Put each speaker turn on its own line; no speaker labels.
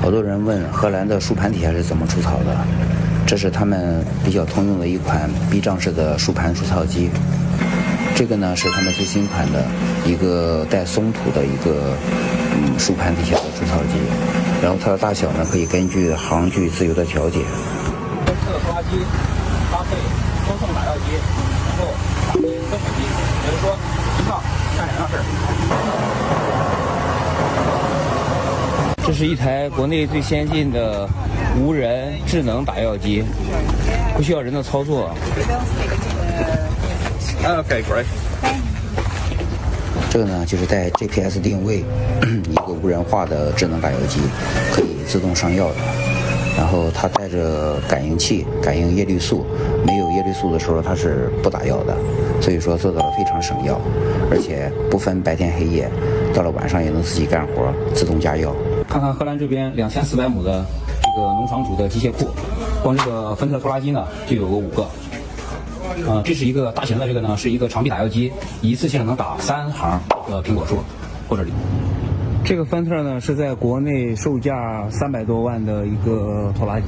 好多人问荷兰的树盘底下是怎么除草的，这是他们比较通用的一款避障式的树盘除草机。这个呢是他们最新款的一个带松土的一个树盘底下的除草机，然后它的大小呢可以根据行距自由的调节。
这个拖拉机搭配多送打药机，然后打击分水机，也就是说一趟干2样事。这是一台国内最先进的无人智能打药机，不需要人的操作。Okay, great.
这个呢就是带 GPS 定位一个无人化的智能打药机，可以自动上药的。然后它带着感应器感应叶绿素，没有叶绿素的时候它是不打药的，所以说做到了非常省药，而且不分白天黑夜，到了晚上也能自己干活，自动加药。
看看荷兰这边2400亩的这个农场主的机械库，光这个芬特拖拉机呢就有个5个。这是一个大型的，这个呢是一个长臂打药机，一次性能打3行苹果树或者。这个芬特呢是在国内售价300多万的一个拖拉机。